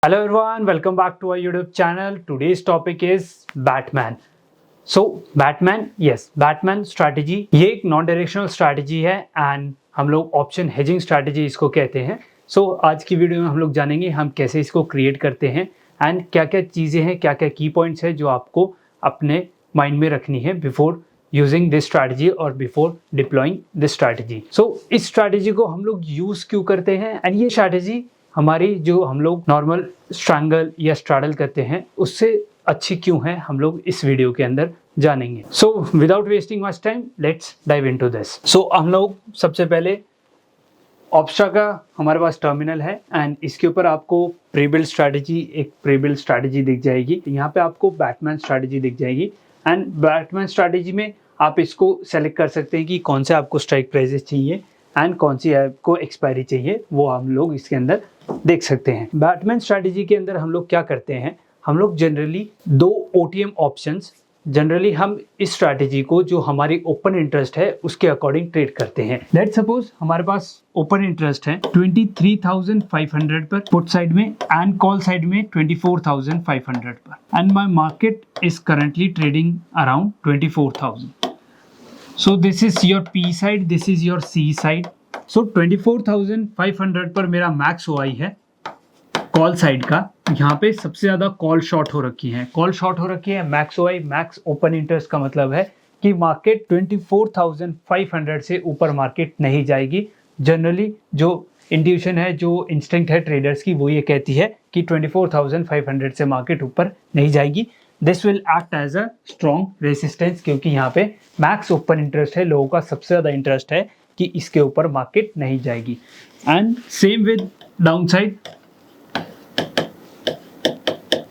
Hello everyone, welcome back to our YouTube channel. Today's topic is Batman. So Batman, yes, Batman strategy ये एक non directional strategy है and हम लोग option hedging strategy इसको कहते हैं. सो आज की वीडियो में हम लोग जानेंगे हम कैसे इसको क्रिएट करते हैं एंड क्या क्या चीज़ें हैं, क्या क्या की पॉइंट्स हैं जो आपको अपने माइंड में रखनी है बिफोर यूजिंग दिस स्ट्रैटेजी और बिफोर डिप्लॉइंग दिस स्ट्रैटेजी. सो इस स्ट्रैटेजी को हम लोग यूज़ क्यों करते हैं एंड ये स्ट्रैटेजी हमारी जो हम लोग नॉर्मल स्ट्रैंगल या स्ट्रैडल करते हैं उससे अच्छी क्यों है हम लोग इस वीडियो के अंदर जानेंगे. So without wasting much time let's dive into this. So हम लोग सबसे पहले ऑप्स्ट्रा का हमारे पास टर्मिनल है एंड इसके ऊपर आपको प्रीबिल्ड स्ट्रैटेजी दिख जाएगी. यहाँ पे आपको बैटमैन स्ट्रैटेजी दिख जाएगी एंड बैटमैन स्ट्रैटेजी में आप इसको सेलेक्ट कर सकते हैं कि कौन से आपको स्ट्राइक प्राइजेस चाहिए एंड कौन सी आपको एक्सपायरी चाहिए, वो हम लोग इसके अंदर देख सकते हैं. बैटमैन स्ट्रैटेजी के अंदर हम लोग क्या करते हैं, हम लोग जनरली दो ओटीएम ऑप्शंस जनरली हम इस स्ट्रैटेजी को जो हमारी ओपन इंटरेस्ट है उसके अकॉर्डिंग ट्रेड करते हैं. लेट्स सपोज हमारे पास ओपन इंटरेस्ट है 23,500 पर पुट साइड में एंड कॉल साइड में 24,500 पर and my market is currently trading around 24,000. So this is your P side, this is your C side. So 24,500 पर मेरा मैक्स OI है कॉल साइड का. यहाँ पे सबसे ज़्यादा कॉल शॉर्ट हो रखी है, max OI max open interest का मतलब है कि मार्केट 24,500 से ऊपर मार्केट नहीं जाएगी. जनरली जो इंट्यूशन है, जो इंस्टिंक्ट है ट्रेडर्स की, वो ये कहती है कि 24,500 से मार्केट ऊपर नहीं जाएगी. This will act as a strong resistance क्योंकि यहाँ पे मैक्स ओपन इंटरेस्ट है, लोगों का सबसे ज़्यादा इंटरेस्ट है कि इसके ऊपर मार्केट नहीं जाएगी. And same with downside,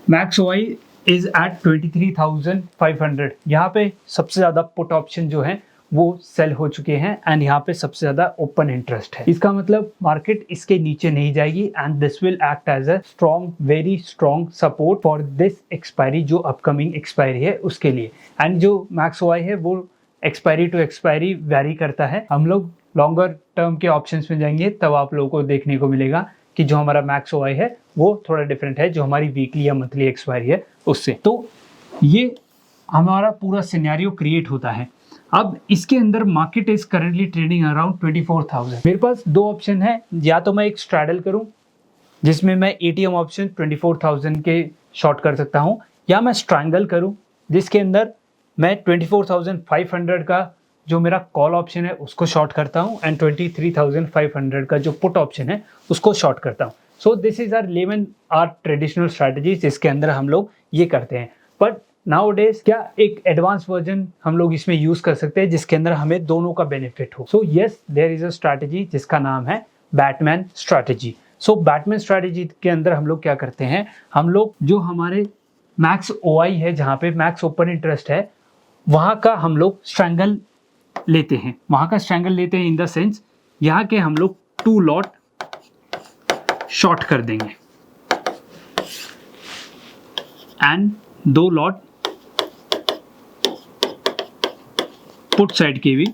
max OI is at 23,500. यहाँ पे सबसे ज़्यादा पुट ऑप्शन जो है वो सेल हो चुके हैं एंड यहाँ पे सबसे ज़्यादा ओपन इंटरेस्ट है. इसका मतलब मार्केट इसके नीचे नहीं जाएगी and this will act as a strong, very strong support for this expiry, जो अपकमिंग एक्सपायरी है उसके लिए. एंड जो मैक्स OI है वो एक्सपायरी टू एक्सपायरी वेरी करता है. हम लोग लॉन्गर टर्म के ऑप्शंस में जाएंगे तब आप लोगों को देखने को मिलेगा कि जो हमारा मैक्स OI है वो थोड़ा डिफरेंट है जो हमारी वीकली या मंथली एक्सपायरी है उससे. तो ये हमारा पूरा सिनेरियो क्रिएट होता है. अब इसके अंदर market is currently trading around 24,000. मेरे पास दो ऑप्शन है, या तो मैं एक स्ट्रैडल करूं जिसमें मैं एटीएम ऑप्शन 24,000 के शॉर्ट कर सकता हूं, या मैं स्ट्रैंगल करूं जिसके अंदर मैं 24,500 का जो मेरा कॉल ऑप्शन है उसको शॉर्ट करता हूं एंड 23,500 का जो पुट ऑप्शन है उसको शॉर्ट करता हूं. So this is our lemon our traditional strategy जिसके अंदर हम लोग ये करते हैं. बट नाउडेज क्या एक एडवांस वर्जन हम लोग इसमें यूज कर सकते हैं जिसके अंदर हमें दोनों का बेनिफिट हो. So yes, there is a strategy जिसका नाम है Batman strategy. So Batman strategy के अंदर हम लोग क्या करते हैं, हम लोग जो हमारे मैक्स OI है, जहाँ पे मैक्स ओपन इंटरेस्ट है, वहाँ का हम लोग स्ट्रैंगल लेते हैं. इन द सेंस यहाँ के हम लोग 2 लॉट शॉर्ट कर देंगे एंड 2 लॉट पुट साइड के भी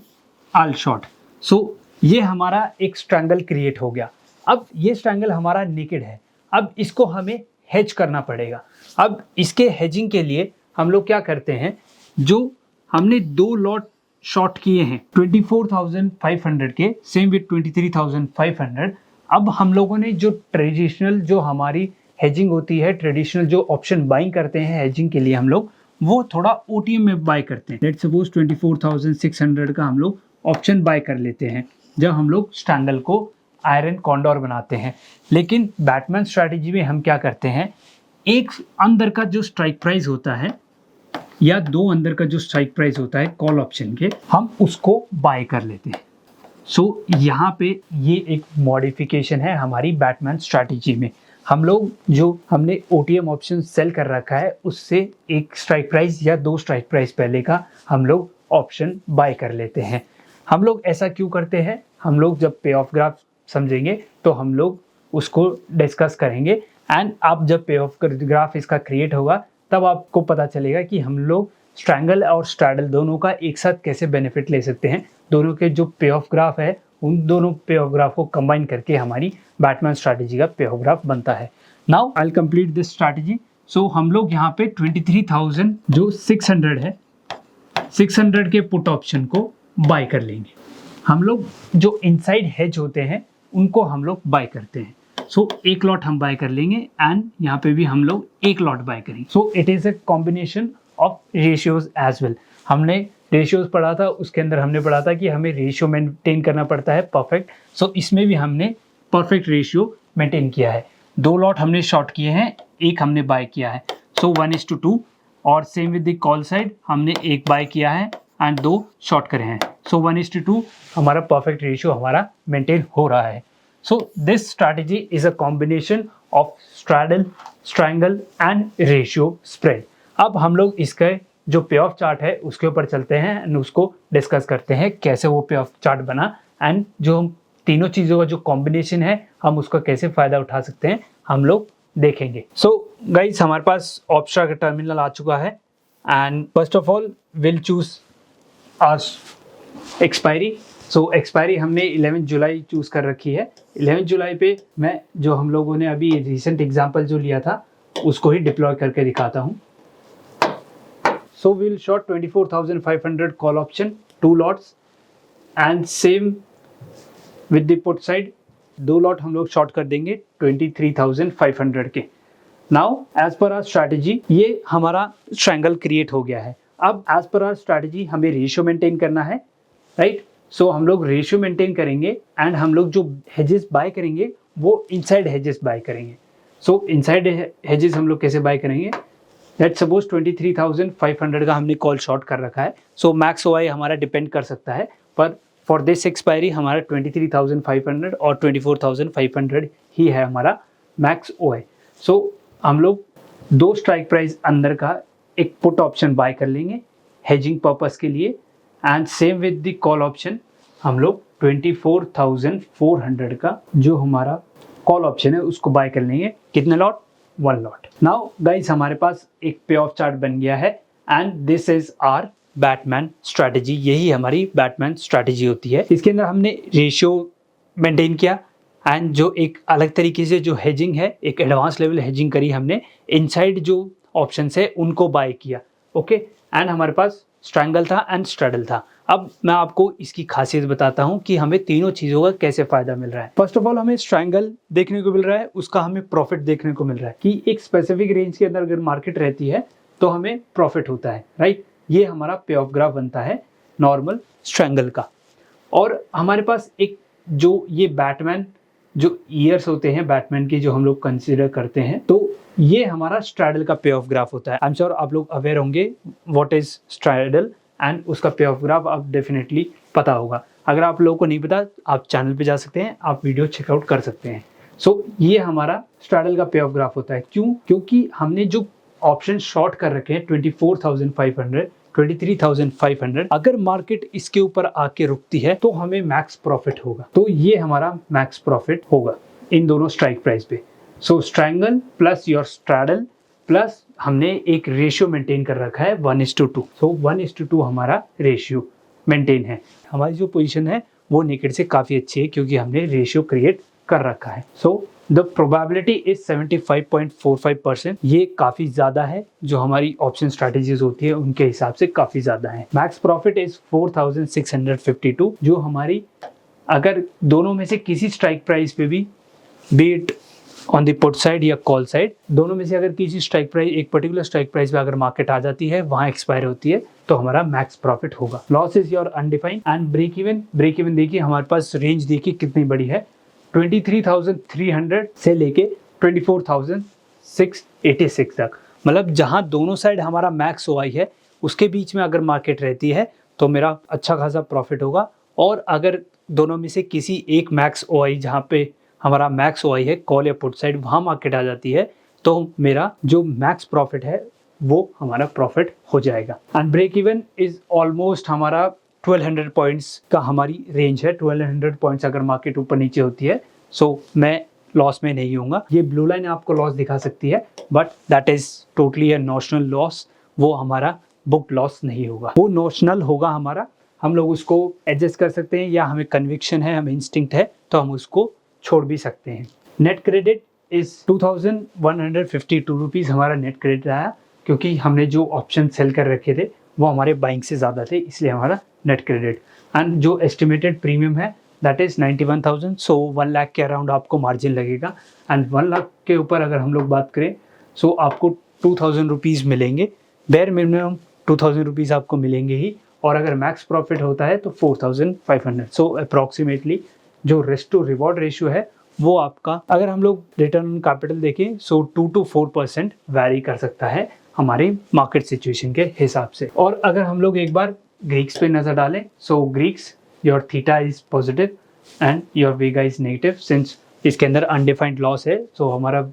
आल शॉर्ट. सो ये हमारा एक स्ट्रैंगल क्रिएट हो गया. अब ये स्ट्रैंगल हमारा नेकेड है, अब इसको हमें हेज करना पड़ेगा. अब इसके हेजिंग के लिए हम लोग क्या करते हैं, जो हमने 2 लॉट शॉर्ट किए हैं 24,500 के, सेम विद 23,500. अब हम लोगों ने जो ट्रेडिशनल जो हमारी हेजिंग होती है, ट्रेडिशनल जो ऑप्शन बाइंग करते हैं हेजिंग के लिए, हम लोग वो थोड़ा OTM में बाय करते हैं. लेट्स सपोज 24,600 का हम लोग ऑप्शन बाय कर लेते हैं जब हम लोग स्ट्रैंगल को आयरन कॉन्डोर बनाते हैं. लेकिन बैटमैन स्ट्रैटेजी में हम क्या करते हैं, एक अंदर का जो स्ट्राइक प्राइस होता है या 2 अंदर का जो स्ट्राइक प्राइस होता है कॉल ऑप्शन के, हम उसको बाय कर लेते हैं. सो यहाँ पे ये एक मॉडिफिकेशन है हमारी बैटमैन स्ट्रैटेजी में. हम लोग जो हमने OTM ऑप्शन सेल कर रखा है उससे एक स्ट्राइक प्राइस या 2 स्ट्राइक प्राइस पहले का हम लोग ऑप्शन बाय कर लेते हैं. हम लोग ऐसा क्यों करते हैं, हम लोग जब पे ऑफ ग्राफ समझेंगे तो हम लोग उसको डिस्कस करेंगे एंड अब जब पे ऑफ ग्राफ इसका क्रिएट होगा तब आपको पता चलेगा कि हम लोग स्ट्रैंगल और स्ट्रैडल दोनों का एक साथ कैसे बेनिफिट ले सकते हैं. दोनों के जो पे ऑफ ग्राफ है उन दोनों पे ऑफ ग्राफ को कंबाइन करके हमारी बैटमैन स्ट्रैटेजी का पे ऑफ ग्राफ बनता है। Now I will complete this strategy. So हम लोग यहाँ पे 23,000 जो 600 है, 600 के पुट ऑप्शन को बाय कर लेंगे। हम लोग जो इनसाइड हेज होते हैं उनको हम लोग बाय करते हैं। सो एक लॉट हम बाय कर लेंगे एंड यहाँ पे भी हम लोग एक लॉट बाय करेंगे। So it is a combination of ratios as well. हमने रेशियोज पढ़ा था, उसके अंदर हमने पढ़ा था कि हमें रेशियो मेंटेन करना पड़ता है परफेक्ट। सो इसमें भी हमने परफेक्ट रेशियो मेंटेन किया है। 2 लॉट हमने शॉर्ट किए हैं, एक हमने बाय किया है। सो 1:2 और same with the call side हमने एक बाय किया है एंड 2 शॉर्ट करे हैं। सो 1:2 हमारा परफेक्ट रेशियो हमारा मेंटेन हो रहा है। So this strategy is a combination of straddle, triangle and ratio spread. अब हम लोग इसका जो पे ऑफ चार्ट है उसके ऊपर चलते हैं एंड उसको डिस्कस करते हैं कैसे वो पे ऑफ चार्ट बना एंड जो हम तीनों चीज़ों का जो कॉम्बिनेशन है हम उसका कैसे फ़ायदा उठा सकते हैं हम लोग देखेंगे। सो गाइज हमारे पास ऑप्शा का टर्मिनल आ चुका है and first of all will choose our expiry. So expiry हमने 11 जुलाई चूज़ कर रखी है। 11 जुलाई पे मैं जो हम लोगों ने अभी रिसेंट एग्जांपल जो लिया था उसको ही डिप्लॉय करके दिखाता हूँ। So will short 24,500 call option 2 lots and same with the put side 2 lot हम लोग शॉर्ट कर देंगे 23,500 के। Now as per our strategy ये हमारा ट्रायंगल क्रिएट हो गया है। अब एज पर आवर स्ट्रैटेजी हमें रेशियो मेंटेन करना है, राइट। सो हम लोग रेशियो मेंटेन करेंगे एंड हम लोग जो हेजेस बाय करेंगे वो इनसाइड हेजेस बाय करेंगे। सो इनसाइड हेजेस हम लोग कैसे बाय करेंगे? लेट्स सपोज 23,500 का हमने कॉल शॉर्ट कर रखा है। सो मैक्स ओआई हमारा डिपेंड कर सकता है, पर फॉर दिस एक्सपायरी हमारा 23,500 और 24,500 ही है हमारा मैक्स ओआई। सो हम लोग 2 स्ट्राइक प्राइस अंदर का एक पुट ऑप्शन बाय कर लेंगे हेजिंग पर्पस के लिए and same with the call option हम लोग 24,400 का जो हमारा कॉल ऑप्शन है उसको बाय कर लेंगे। कितने लॉट? 1 लॉट। नाउ गाइस हमारे पास एक पे ऑफ चार्ट बन गया है and this is our Batman strategy. यही हमारी बैटमैन स्ट्रैटेजी होती है। इसके अंदर हमने रेशियो मेंटेन किया एंड जो एक अलग तरीके से जो हेजिंग है, एक एडवांस लेवल हेजिंग करी हमने। इनसाइड जो ऑप्शन है उनको बाय किया, ओके। एंड हमारे पास ट्रायंगल था एंड स्ट्रैडल था। अब मैं आपको इसकी खासियत बताता हूँ कि हमें तीनों चीज़ों का कैसे फ़ायदा मिल रहा है। फर्स्ट ऑफ ऑल हमें ट्रायंगल देखने को मिल रहा है, उसका हमें प्रॉफिट देखने को मिल रहा है कि एक स्पेसिफिक रेंज के अंदर अगर मार्केट रहती है तो हमें प्रॉफिट होता है, राइट। ये हमारा पे ऑफ ग्राफ बनता है नॉर्मल ट्रायंगल का। और हमारे पास एक जो ये बैटमैन जो ईयर्स होते हैं बैटमैन की जो हम लोग कंसिडर करते हैं, तो ये हमारा स्ट्रैडल का पे ऑफ ग्राफ होता है। आई एम श्योर आप लोग अवेयर होंगे व्हाट इज स्ट्रैडल एंड उसका पे ऑफ ग्राफ आप डेफिनेटली पता होगा। अगर आप लोगों को नहीं पता आप चैनल पे जा सकते हैं, आप वीडियो चेकआउट कर सकते हैं। सो ये हमारा स्ट्रैडल का पे ऑफ ग्राफ होता है। क्यों? क्योंकि हमने जो ऑप्शन शॉर्ट कर रखे हैं 24,500, 23,500, अगर मार्केट इसके ऊपर आके रुकती है तो हमें मैक्स प्रॉफिट होगा। तो ये हमारा मैक्स प्रॉफिट होगा इन दोनों स्ट्राइक प्राइस पे। So triangle plus your straddle plus हमने एक रेशियो मेंटेन कर रखा है 1:2। सो 1:2 हमारा रेशियो मेंटेन है। हमारी जो पोजीशन है वो नेकेड से काफ़ी अच्छी है क्योंकि हमने रेशियो क्रिएट कर रखा है। So the probability is 75.45%। ये काफ़ी ज़्यादा है, जो हमारी ऑप्शन स्ट्रैटेजीज होती है उनके हिसाब से काफ़ी ज़्यादा है। मैक्स प्रॉफिट इज 4,652, जो हमारी अगर दोनों में से किसी स्ट्राइक प्राइस पे भी beat on the put side या कॉल साइड, दोनों में से अगर किसी स्ट्राइक प्राइस एक पर्टिकुलर स्ट्राइक प्राइस पे अगर मार्केट आ जाती है, वहाँ एक्सपायर होती है, तो हमारा मैक्स प्रॉफिट होगा। Loss is your undefined and break even. Break even देखिए हमारे पास रेंज देखिए कितनी बड़ी है, 23,300 से लेके 24,686 तक। मतलब जहाँ दोनों साइड हमारा मैक्स ओआई है उसके बीच में अगर मार्केट रहती है तो मेरा अच्छा खासा प्रॉफिट होगा। और अगर दोनों में से किसी एक मैक्स ओआई जहाँ पे हमारा मैक्स ओआई है कॉल या पुट साइड, वहाँ मार्केट आ जाती है तो मेरा जो मैक्स प्रॉफिट है वो हमारा प्रॉफिट हो जाएगा। And break even is almost हमारा 1200 पॉइंट्स का हमारी रेंज है। 1200 पॉइंट्स अगर मार्केट ऊपर नीचे होती है सो मैं लॉस में नहीं होऊंगा। ये ब्लू लाइन आपको लॉस दिखा सकती है but that is totally a notional loss, वो हमारा बुक लॉस नहीं होगा, वो नोशनल होगा हमारा हम लोग उसको एडजस्ट कर सकते हैं, या हमें कन्विक्शन है, हमें इंस्टिंक्ट है तो हम उसको छोड़ भी सकते हैं। नेट क्रेडिट इज 2152 रुपीज़ हमारा नेट क्रेडिट आया, क्योंकि हमने जो ऑप्शन सेल कर रखे थे वो हमारे बाइंग से ज़्यादा थे, इसलिए हमारा नेट क्रेडिट। एंड जो एस्टिमेटेड प्रीमियम है दैट इज़ 91,000, सो 1 लाख के अराउंड आपको मार्जिन लगेगा। एंड 1 लाख के ऊपर अगर हम लोग बात करें सो आपको 2,000 रुपीज़ मिलेंगे, बेयर मिनिमम 2,000 रुपीज़ आपको मिलेंगे ही, और अगर मैक्स प्रॉफिट होता है तो 4,500। सो अप्रॉक्सीमेटली जो रिस्क टू रिवॉर्ड रेशियो है वो आपका, अगर हम लोग रिटर्न ऑन कैपिटल देखें सो 2 to 4% वैरी कर सकता है हमारे मार्केट सिचुएशन के हिसाब से। और अगर हम लोग एक बार ग्रीक्स पे नज़र डालें, so Greeks your theta is positive and your vega is negative, since इसके अंदर अनडिफाइंड लॉस है, सो हमारा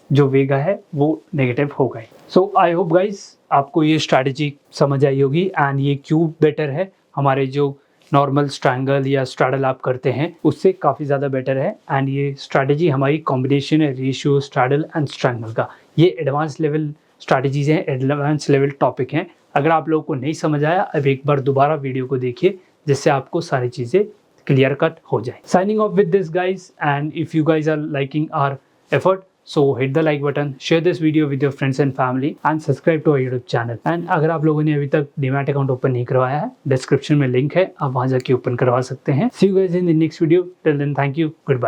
जो वेगा है वो नेगेटिव हो गए। सो आई होप गाइज आपको ये स्ट्रैटेजी समझ आई होगी, एंड ये क्यों बेटर है हमारे जो नॉर्मल स्ट्रैंगल या स्ट्रैडल आप करते हैं उससे काफ़ी ज़्यादा बेटर है। एंड ये स्ट्रैटेजी हमारी कॉम्बिनेशन है रेशियो, स्ट्रैडल एंड स्ट्रैंगल का। ये एडवांस लेवल स्ट्रैटेजीज हैं, एडवांस लेवल टॉपिक हैं। अगर आप लोगों को नहीं समझ आया, अब एक बार दोबारा वीडियो को देखिए जिससे आपको सारी चीज़ें क्लियर कट हो जाए। Signing off with this guys, and if you guys are liking our effort, so hit the like button, share this video with your friends and family, and subscribe to our YouTube channel। and अगर आप लोगों ने अभी तक demat account open नहीं करवाया है, description में लिंक है, आप वहां जाके ओपन करवा सकते हैं। See you guys in the next video, till then thank you, goodbye।